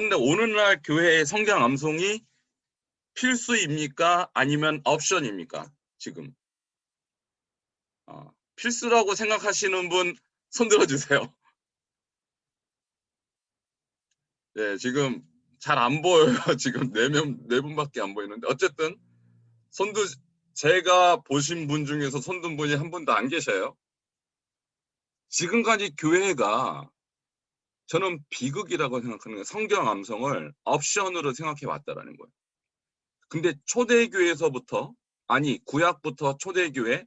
그런데 오늘날 교회의 성경 암송이 필수입니까? 아니면 옵션입니까? 지금 필수라고 생각하시는 분 손들어 주세요. 네, 지금 잘 안 보여요. 지금 네 분밖에 안 보이는데 어쨌든 제가 보신 분 중에서 손든 분이 한 분도 안 계셔요. 지금까지 교회가 저는 비극이라고 생각하는 거예요. 성경 암송을 옵션으로 생각해 왔다라는 거예요. 근데 초대교회에서부터 구약부터 초대교회,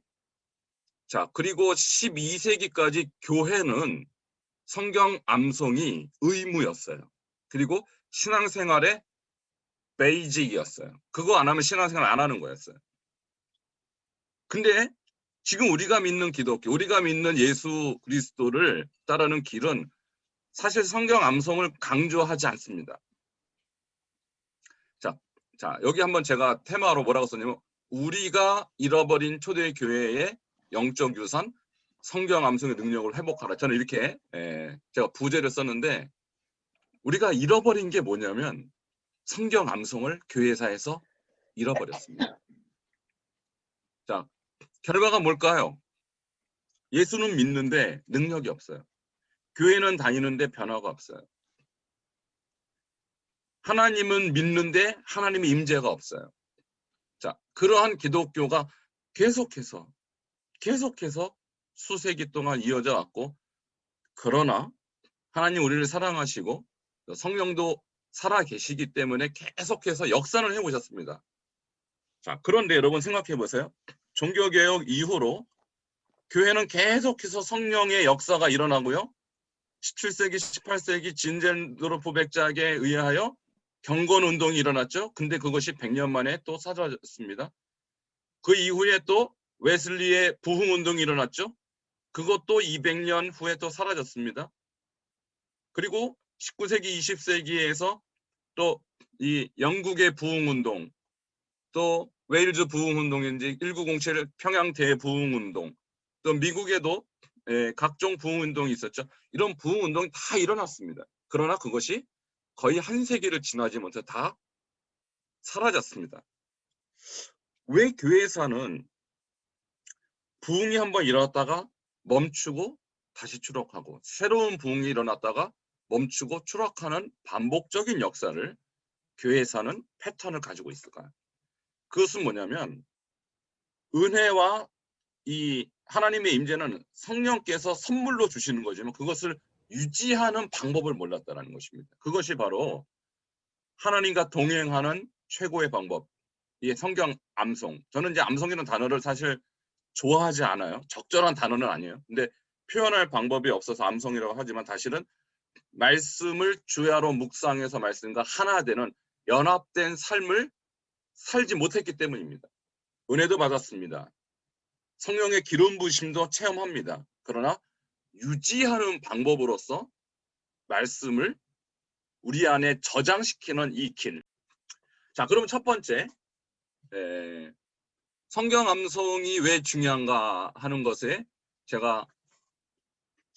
자 그리고 12세기까지 교회는 성경 암송이 의무였어요. 그리고 신앙생활의 베이직이었어요. 그거 안 하면 신앙생활 안 하는 거였어요. 근데 지금 우리가 믿는 기독교, 우리가 믿는 예수 그리스도를 따르는 길은 사실 성경 암송을 강조하지 않습니다. 자, 여기 한번 제가 테마로 뭐라고 썼냐면 우리가 잃어버린 초대교회의 영적 유산, 성경 암송의 능력을 회복하라. 저는 이렇게 제가 부제를 썼는데 우리가 잃어버린 게 뭐냐면 성경 암송을 교회사에서 잃어버렸습니다. 자, 결과가 뭘까요? 예수는 믿는데 능력이 없어요. 교회는 다니는데 변화가 없어요. 하나님은 믿는데 하나님의 임재가 없어요. 자, 그러한 기독교가 계속해서 수세기 동안 이어져 왔고, 그러나 하나님 우리를 사랑하시고 성령도 살아 계시기 때문에 계속해서 역사를 해오셨습니다. 자, 그런데 여러분 생각해 보세요. 종교개혁 이후로 교회는 계속해서 성령의 역사가 일어나고요. 17세기, 18세기 진젠도르프 백작에 의하여 경건운동이 일어났죠. 근데 그것이 100년 만에 또 사라졌습니다. 그 이후에 또 웨슬리의 부흥운동이 일어났죠. 그것도 200년 후에 또 사라졌습니다. 그리고 19세기, 20세기에서 또 이 영국의 부흥운동, 또 웨일즈 부흥운동인지 1907 평양 대부흥운동, 또 미국에도 각종 부흥운동이 있었죠. 이런 부흥운동이 다 일어났습니다. 그러나 그것이 거의 한 세기를 지나지 못해 다 사라졌습니다. 왜 교회에서는 부흥이 한번 일어났다가 멈추고 다시 추락하고 새로운 부흥이 일어났다가 멈추고 추락하는 반복적인 역사를 교회에서는 패턴을 가지고 있을까요? 그것은 뭐냐면 은혜와 이 하나님의 임재는 성령께서 선물로 주시는 거지만 그것을 유지하는 방법을 몰랐다는 것입니다. 그것이 바로 하나님과 동행하는 최고의 방법, 이 성경 암송. 저는 이제 암송이라는 단어를 사실 좋아하지 않아요. 적절한 단어는 아니에요. 근데 표현할 방법이 없어서 암송이라고 하지만 사실은 말씀을 주야로 묵상해서 말씀과 하나 되는 연합된 삶을 살지 못했기 때문입니다. 은혜도 받았습니다. 성령의 기름 부으심도 체험합니다. 그러나 유지하는 방법으로서 말씀을 우리 안에 저장시키는 이 길. 자, 그럼 첫 번째 성경 암송이 왜 중요한가 하는 것에 제가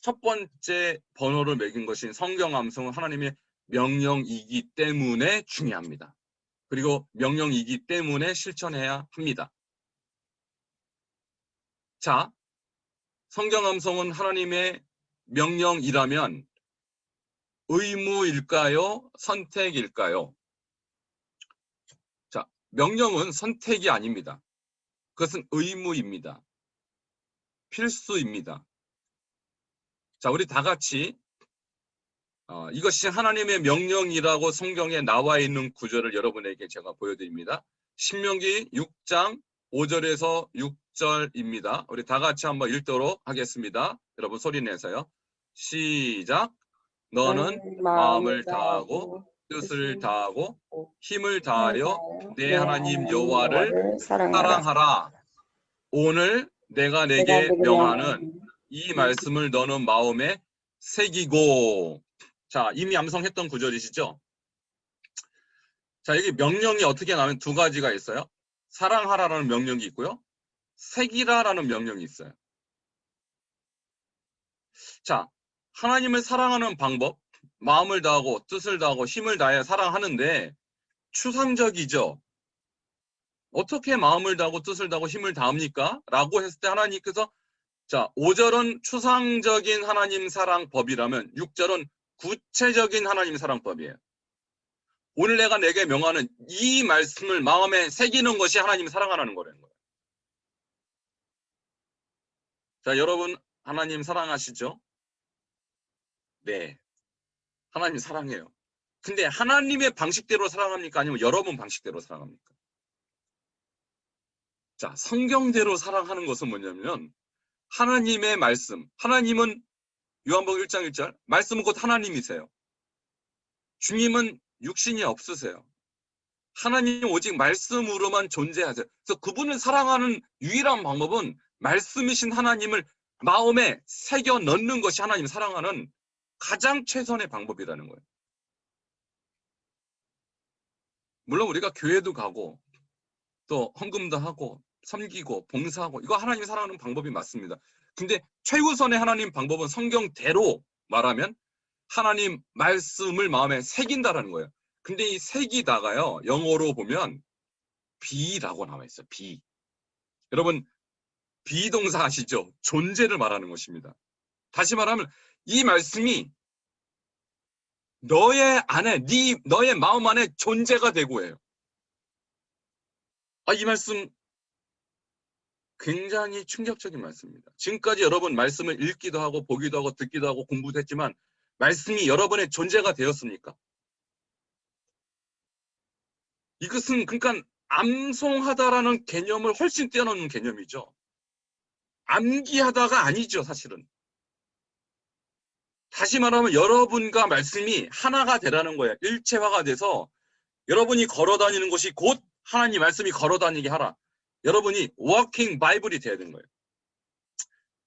첫 번째 번호를 매긴 것인 성경 암송은 하나님의 명령이기 때문에 중요합니다. 그리고 명령이기 때문에 실천해야 합니다. 자, 성경 암송은 하나님의 명령이라면 의무일까요? 선택일까요? 자, 명령은 선택이 아닙니다. 그것은 의무입니다. 필수입니다. 자, 우리 다 같이 이것이 하나님의 명령이라고 성경에 나와 있는 구절을 여러분에게 제가 보여드립니다. 신명기 6장 5절에서 6절입니다. 우리 다 같이 한번 읽도록 하겠습니다. 여러분 소리 내서요. 시작. 너는 마음을 다하고 뜻을 다하고 힘을 다하여 내 하나님 여호와를 사랑하라. 오늘 내가 내게 명하는 이 말씀을 너는 마음에 새기고. 자, 이미 암송했던 구절이시죠? 자, 여기 명령이 어떻게 나오면 두 가지가 있어요. 사랑하라라는 명령이 있고요. 새기라라는 명령이 있어요. 자, 하나님을 사랑하는 방법, 마음을 다하고 뜻을 다하고 힘을 다해 사랑하는데 추상적이죠. 어떻게 마음을 다하고 뜻을 다하고 힘을 다합니까? 라고 했을 때 하나님께서 자, 5절은 추상적인 하나님 사랑법이라면 6절은 구체적인 하나님 사랑법이에요. 오늘 내가 내게 명하는 이 말씀을 마음에 새기는 것이 하나님 사랑하라는 거라는 거예요. 자, 여러분 하나님 사랑하시죠? 네. 하나님 사랑해요. 근데 하나님의 방식대로 사랑합니까? 아니면 여러분 방식대로 사랑합니까? 자, 성경대로 사랑하는 것은 뭐냐면 하나님의 말씀. 하나님은 요한복음 1장 1절 말씀은 곧 하나님이세요. 주님은 육신이 없으세요. 하나님 오직 말씀으로만 존재하세요. 그래서 그분을 사랑하는 유일한 방법은 말씀이신 하나님을 마음에 새겨 넣는 것이 하나님 사랑하는 가장 최선의 방법이라는 거예요. 물론 우리가 교회도 가고 또 헌금도 하고 섬기고 봉사하고 이거 하나님 사랑하는 방법이 맞습니다. 근데 최우선의 하나님 방법은 성경대로 말하면 하나님 말씀을 마음에 새긴다라는 거예요. 근데 이 새기다가요, 영어로 보면 be라고 나와 있어요. be. 여러분 비동사 아시죠? 존재를 말하는 것입니다. 다시 말하면 이 말씀이 너의 안에, 너의 마음 안에 존재가 되고 해요. 이 말씀 굉장히 충격적인 말씀입니다. 지금까지 여러분 말씀을 읽기도 하고 보기도 하고 듣기도 하고 공부도 했지만 말씀이 여러분의 존재가 되었습니까? 이것은 그러니까 암송하다라는 개념을 훨씬 뛰어넘는 개념이죠. 암기하다가 아니죠, 사실은. 다시 말하면 여러분과 말씀이 하나가 되라는 거예요. 일체화가 돼서 여러분이 걸어다니는 곳이 곧 하나님 말씀이 걸어다니게 하라. 여러분이 워킹 바이블이 돼야 되는 거예요.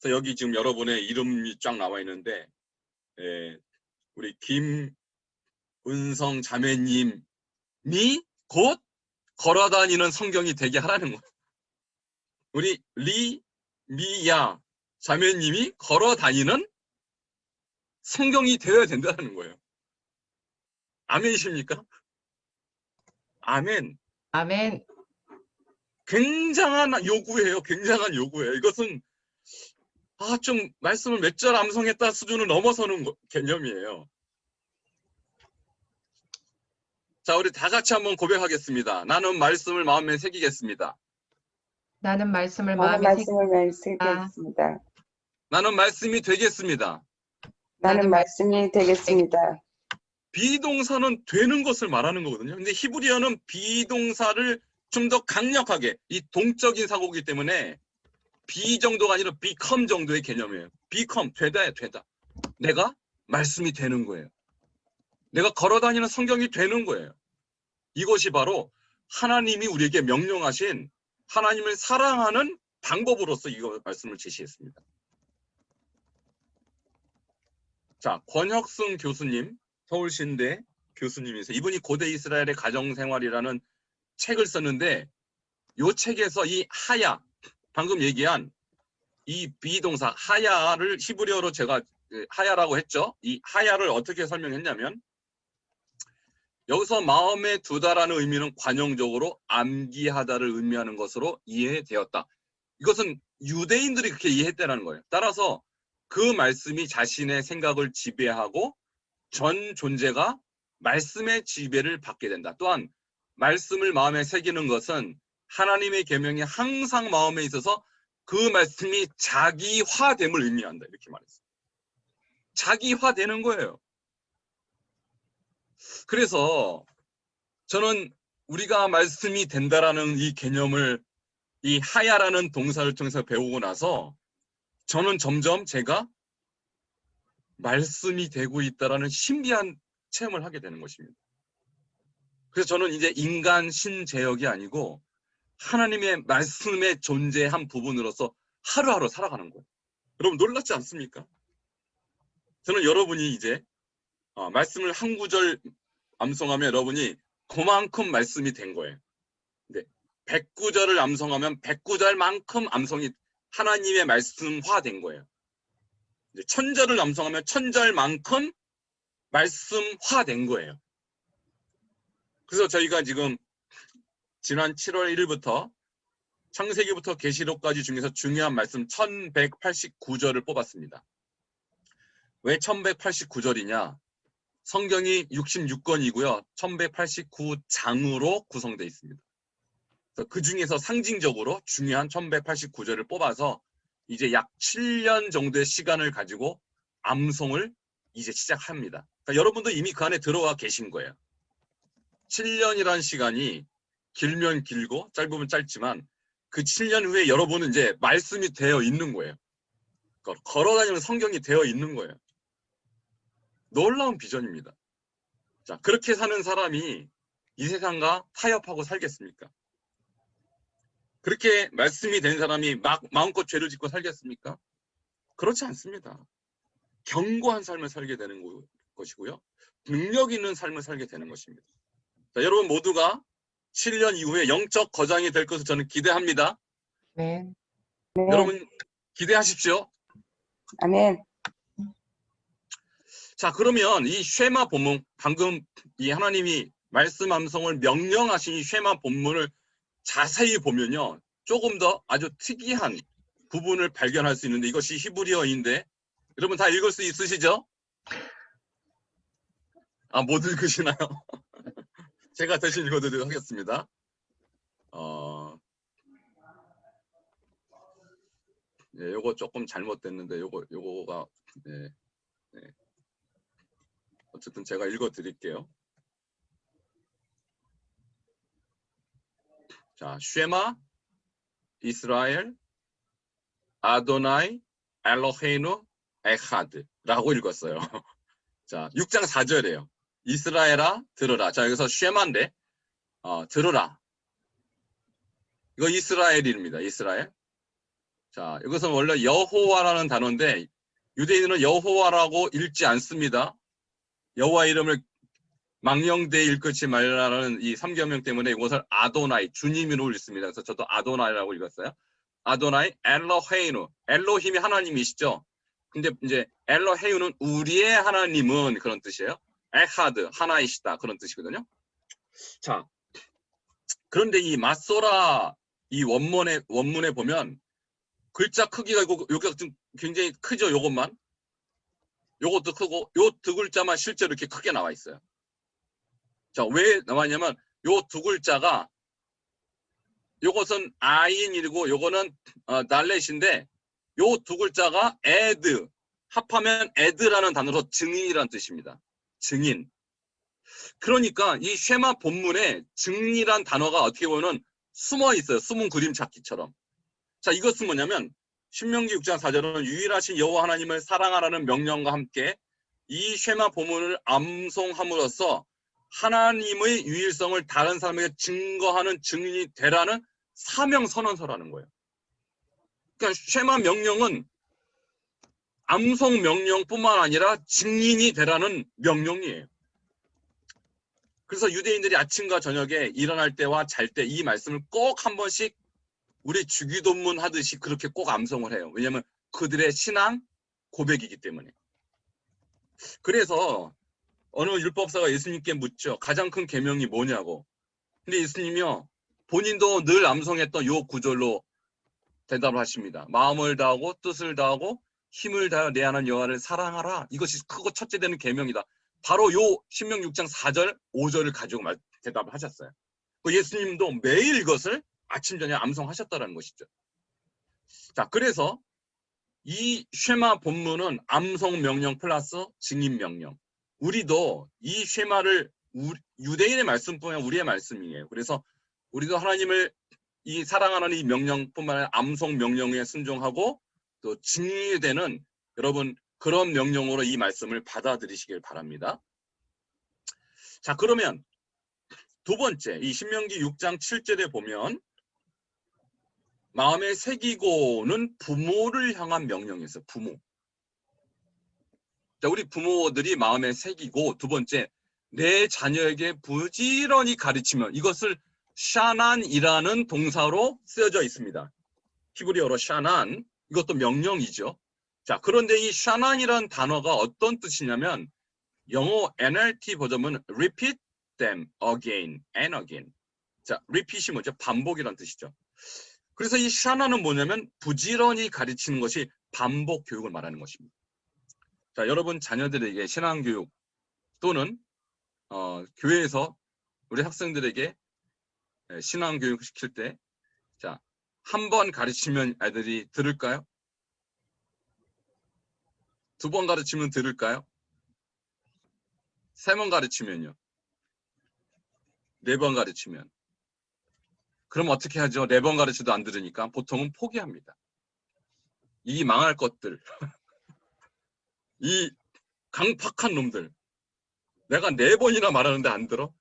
그래서 여기 지금 여러분의 이름이 쫙 나와 있는데 우리 김은성 자매님이 곧 걸어다니는 성경이 되게 하라는 거예요. 우리 리미야 자매님이 걸어다니는 성경이 되어야 된다는 거예요. 아멘이십니까? 아멘. 아멘. 굉장한 요구예요. 굉장한 요구예요. 이것은 좀 말씀을 몇 절 암송했다 수준을 넘어서는 개념이에요. 자, 우리 다 같이 한번 고백하겠습니다. 나는 말씀을 마음에 새기겠습니다. 나는 말씀을 나는 마음에 말씀을 새기겠습니다. 나는 말씀이 되겠습니다. 나는 말씀이 되겠습니다. 비동사는 되는 것을 말하는 거거든요. 근데 히브리어는 비동사를 좀 더 강력하게, 이 동적인 사고이기 때문에 be 정도가 아니라 become 정도의 개념이에요. become, 되다야 되다. 내가 말씀이 되는 거예요. 내가 걸어다니는 성경이 되는 거예요. 이것이 바로 하나님이 우리에게 명령하신 하나님을 사랑하는 방법으로서 이 말씀을 제시했습니다. 자, 권혁승 교수님, 서울신대 교수님이세요. 이분이 고대 이스라엘의 가정생활이라는 책을 썼는데 이 책에서 이 하야, 방금 얘기한 이 비동사 하야를 히브리어로 제가 하야라고 했죠. 이 하야를 어떻게 설명했냐면 여기서 마음에 두다라는 의미는 관용적으로 암기하다를 의미하는 것으로 이해되었다. 이것은 유대인들이 그렇게 이해했다는 거예요. 따라서 그 말씀이 자신의 생각을 지배하고 전 존재가 말씀의 지배를 받게 된다. 또한 말씀을 마음에 새기는 것은 하나님의 계명이 항상 마음에 있어서 그 말씀이 자기화됨을 의미한다. 이렇게 말했어요. 자기화되는 거예요. 그래서 저는 우리가 말씀이 된다라는 이 개념을 이 하야라는 동사를 통해서 배우고 나서 저는 점점 제가 말씀이 되고 있다라는 신비한 체험을 하게 되는 것입니다. 그래서 저는 이제 인간 신제역이 아니고 하나님의 말씀의 존재의 한 부분으로서 하루하루 살아가는 거예요. 여러분 놀랍지 않습니까? 저는 여러분이 이제 말씀을 한 구절 암송하면 여러분이 그만큼 말씀이 된 거예요. 근데 100구절을 암송하면 100구절만큼 암송이 하나님의 말씀화된 거예요. 이제 1000절을 암송하면 1000절만큼 말씀화된 거예요. 그래서 저희가 지금 지난 7월 1일부터 창세기부터 계시록까지 중에서 중요한 말씀 1189절을 뽑았습니다. 왜 1189절이냐? 성경이 66권이고요. 1189장으로 구성되어 있습니다. 그 중에서 상징적으로 중요한 1189절을 뽑아서 이제 약 7년 정도의 시간을 가지고 암송을 이제 시작합니다. 그러니까 여러분도 이미 그 안에 들어가 계신 거예요. 7년이라는 시간이 길면 길고 짧으면 짧지만 그 7년 후에 여러분은 이제 말씀이 되어 있는 거예요. 걸어다니는 성경이 되어 있는 거예요. 놀라운 비전입니다. 자, 그렇게 사는 사람이 이 세상과 타협하고 살겠습니까? 그렇게 말씀이 된 사람이 마음껏 죄를 짓고 살겠습니까? 그렇지 않습니다. 견고한 삶을 살게 되는 것이고요. 능력 있는 삶을 살게 되는 것입니다. 자, 여러분 모두가 7년 이후에 영적 거장이 될 것을 저는 기대합니다. 아멘. 네. 여러분 기대하십시오. 아멘. 자, 그러면 이 쉐마 본문, 방금 이 하나님이 말씀 암송을 명령하신 이 쉐마 본문을 자세히 보면요, 조금 더 아주 특이한 부분을 발견할 수 있는데, 이것이 히브리어인데 여러분 다 읽을 수 있으시죠? 아, 못 읽으시나요? 제가 대신 읽어드리도록 하겠습니다. 네, 요거 조금 잘못됐는데 요거가 네. 어쨌든 제가 읽어드릴게요. 자, 쉐마 이스라엘 아도나이 엘로헤이누 에하드라고 읽었어요. 자, 6장 4절이에요. 이스라엘아 들으라. 자, 여기서 쉐마인데 들으라. 이거 이스라엘입니다. 이스라엘. 자, 이것은 원래 여호와라는 단어인데 유대인은 여호와라고 읽지 않습니다. 여호와 이름을 망령되이 읽지 말라는 이 3계명 때문에 이것을 아도나이, 주님으로 읽습니다. 그래서 저도 아도나이라고 읽었어요. 아도나이 엘로헤이누, 엘로힘이 하나님이시죠. 근데 이제 엘로헤이누는 우리의 하나님은 그런 뜻이에요. 에하드, 하나이시다 그런 뜻이거든요. 자, 그런데 이 마소라 이 원문에 보면 글자 크기가 여기가 좀 굉장히 크죠. 요것만. 요것도 크고 요 두 글자만 실제로 이렇게 크게 나와 있어요. 자, 왜 나왔냐면 요 두 글자가 요것은 아인이고 요거는 달렛인데 요 두 글자가 에드 합하면 에드라는 단어로 증인이라는 뜻입니다. 증인. 그러니까 이 쉐마 본문에 증인이란 단어가 어떻게 보면 숨어 있어요. 숨은 그림 찾기처럼. 자, 이것은 뭐냐면 신명기 6장 4절은 유일하신 여호와 하나님을 사랑하라는 명령과 함께 이 쉐마 본문을 암송함으로써 하나님의 유일성을 다른 사람에게 증거하는 증인이 되라는 사명 선언서라는 거예요. 그러니까 쉐마 명령은 암송 명령뿐만 아니라 증인이 되라는 명령이에요. 그래서 유대인들이 아침과 저녁에 일어날 때와 잘 때 이 말씀을 꼭 한 번씩 우리 주기도문 하듯이 그렇게 꼭 암송을 해요. 왜냐하면 그들의 신앙 고백이기 때문에. 그래서 어느 율법사가 예수님께 묻죠. 가장 큰 계명이 뭐냐고. 근데 예수님이요, 본인도 늘 암송했던 요 구절로 대답을 하십니다. 마음을 다하고 뜻을 다하고 힘을 다하여 내 하나님 여호와를 사랑하라. 이것이 크고 첫째 되는 계명이다. 바로 요 신명 6장 4절, 5절을 가지고 대답을 하셨어요. 예수님도 매일 이것을 아침 저녁 암송하셨다는 것이죠. 자, 그래서 이 쉐마 본문은 암송 명령 플러스 증인 명령. 우리도 이 쉐마를 유대인의 말씀뿐만 아니라 우리의 말씀이에요. 그래서 우리도 하나님을 이 사랑하는 이 명령뿐만 아니라 암송 명령에 순종하고 또 증인이 되는 여러분 그런 명령으로 이 말씀을 받아들이시길 바랍니다. 자, 그러면 두 번째 이 신명기 6장 7절에 보면 마음에 새기고는 부모를 향한 명령이었어요. 부모. 자, 우리 부모들이 마음에 새기고 두 번째 내 자녀에게 부지런히 가르치면 이것을 샤난이라는 동사로 쓰여져 있습니다. 히브리어로 샤난, 이것도 명령이죠. 자, 그런데 이 샤난이라는 단어가 어떤 뜻이냐면 영어 NLT 버전은 repeat them again and again. 자, repeat이 뭐죠? 반복이란 뜻이죠. 그래서 이 샤나는 뭐냐면 부지런히 가르치는 것이 반복 교육을 말하는 것입니다. 자, 여러분 자녀들에게 신앙교육 또는 교회에서 우리 학생들에게 신앙교육 시킬 때, 자, 한 번 가르치면 애들이 들을까요? 두 번 가르치면 들을까요? 세 번 가르치면요? 네 번 가르치면? 그럼 어떻게 하죠? 네 번 가르쳐도 안 들으니까 보통은 포기합니다. 이 망할 것들, 이 강팍한 놈들, 내가 네 번이나 말하는데 안 들어?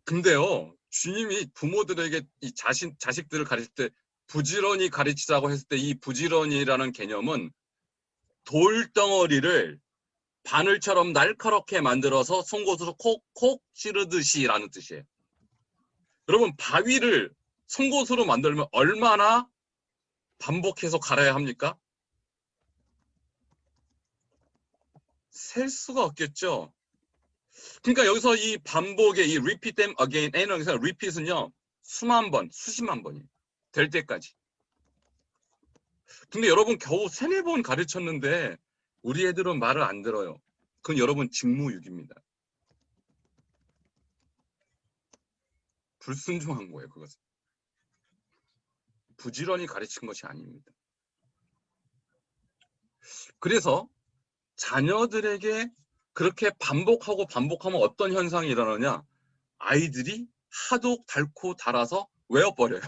근데요, 주님이 부모들에게 이 자식들을 가르칠 때 부지런히 가르치자고 했을 때 이 부지런히라는 개념은 돌덩어리를 바늘처럼 날카롭게 만들어서 송곳으로 콕콕 찌르듯이라는 뜻이에요. 여러분, 바위를 송곳으로 만들면 얼마나 반복해서 갈아야 합니까? 셀 수가 없겠죠. 그러니까 여기서 이 반복의 이 repeat them again and 여기서 repeat은요, 수만 번, 수십만 번이 될 때까지. 근데 여러분 겨우 3-4번 가르쳤는데 우리 애들은 말을 안 들어요. 그건 여러분 직무유기입니다. 불순종한 거예요, 그것은. 부지런히 가르친 것이 아닙니다. 그래서 자녀들에게 그렇게 반복하고 반복하면 어떤 현상이 일어나냐? 아이들이 하도 닳고 달아서 외워버려요.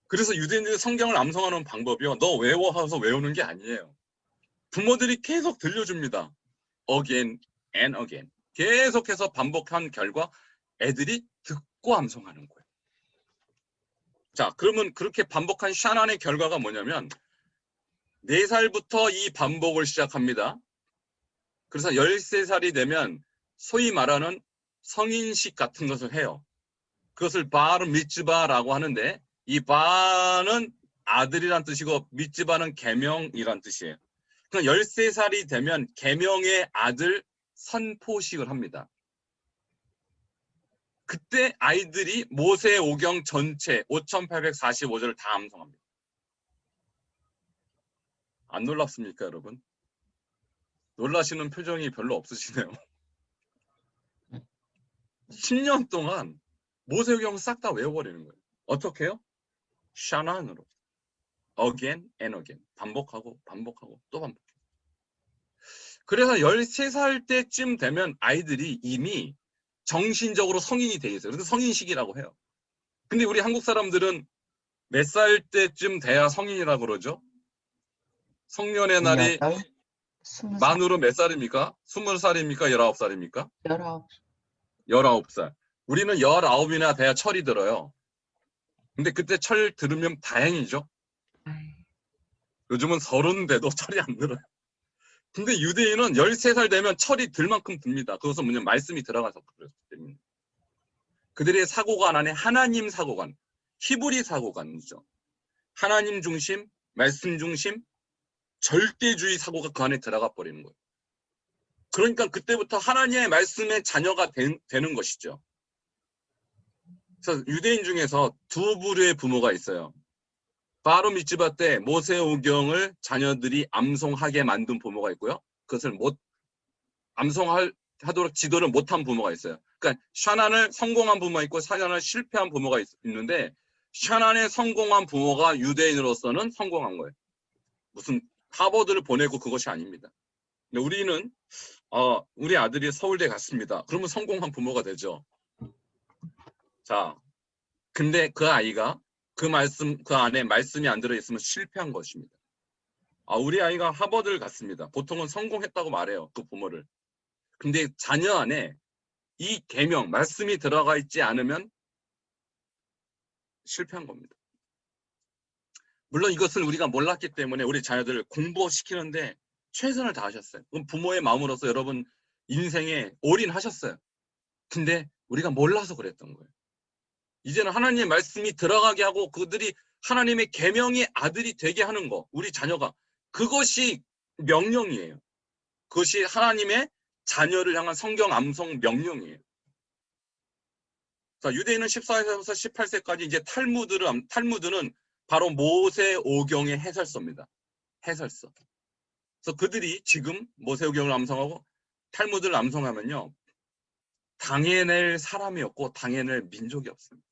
그래서 유대인들이 성경을 암송하는 방법이요, 너 외워 하면서 외우는 게 아니에요. 부모들이 계속 들려줍니다. Again and again. 계속해서 반복한 결과 애들이 듣고 암송하는 거예요. 자, 그러면 그렇게 반복한 샤난의 결과가 뭐냐면 4살부터 이 반복을 시작합니다. 그래서 13살이 되면 소위 말하는 성인식 같은 것을 해요. 그것을 바르 미츠바라고 하는데, 이 바는 아들이란 뜻이고 미츠바는 계명이란 뜻이에요. 그러니까 13살이 되면 계명의 아들 선포식을 합니다. 그때 아이들이 모세오경 전체 5845절을 다 암송합니다. 안 놀랍습니까, 여러분? 놀라시는 표정이 별로 없으시네요. 10년 동안 모세오경을 싹 다 외워버리는 거예요. 어떻게 해요? 샤난으로. Again and again. 반복하고 반복하고 또 반복해요. 그래서 13살 때쯤 되면 아이들이 이미 정신적으로 성인이 돼 있어요. 그래서 성인식이라고 해요. 근데 우리 한국 사람들은 몇 살 때쯤 돼야 성인이라고 그러죠? 성년의 날이 18, 20살, 만으로 몇 살입니까? 20살입니까? 19살입니까? 19. 19살. 우리는 19이나 돼야 철이 들어요. 근데 그때 철 들으면 다행이죠. 요즘은 30 돼도 철이 안 들어요. 근데 유대인은 13살 되면 철이 들 만큼 듭니다. 그것은 뭐냐면 말씀이 들어가서 그렇기 때문에. 그들의 사고관 안에 하나님 사고관, 히브리 사고관이죠. 하나님 중심, 말씀 중심, 절대주의 사고가 그 안에 들어가 버리는 거예요. 그러니까 그때부터 하나님의 말씀의 자녀가 되는 것이죠. 그래서 유대인 중에서 두 부류의 부모가 있어요. 바로 미츠바 때 모세오경을 자녀들이 암송하게 만든 부모가 있고요. 그것을 못 암송하도록 지도를 못한 부모가 있어요. 그러니까 샤난을 성공한 부모가 있고 샤난을 실패한 부모가 있는데, 샤난의 성공한 부모가 유대인으로서는 성공한 거예요. 무슨 하버드를 보내고 그것이 아닙니다. 근데 우리는 우리 아들이 서울대 갔습니다. 그러면 성공한 부모가 되죠. 자, 근데 그 아이가 그 안에 말씀이 안 들어있으면 실패한 것입니다. 우리 아이가 하버드를 갔습니다. 보통은 성공했다고 말해요, 그 부모를. 근데 자녀 안에 이 계명, 말씀이 들어가 있지 않으면 실패한 겁니다. 물론 이것을 우리가 몰랐기 때문에 우리 자녀들을 공부시키는데 최선을 다하셨어요. 그럼 부모의 마음으로서 여러분 인생에 올인하셨어요. 근데 우리가 몰라서 그랬던 거예요. 이제는 하나님의 말씀이 들어가게 하고 그들이 하나님의 계명의 아들이 되게 하는 거, 우리 자녀가, 그것이 명령이에요. 그것이 하나님의 자녀를 향한 성경 암송 명령이에요. 자, 유대인은 14세부터 18세까지 이제 탈무드는 바로 모세오경의 해설서입니다. 해설서. 그래서 그들이 지금 모세오경을 암송하고 탈무드를 암송하면요, 당해낼 사람이 없고 당해낼 민족이 없습니다.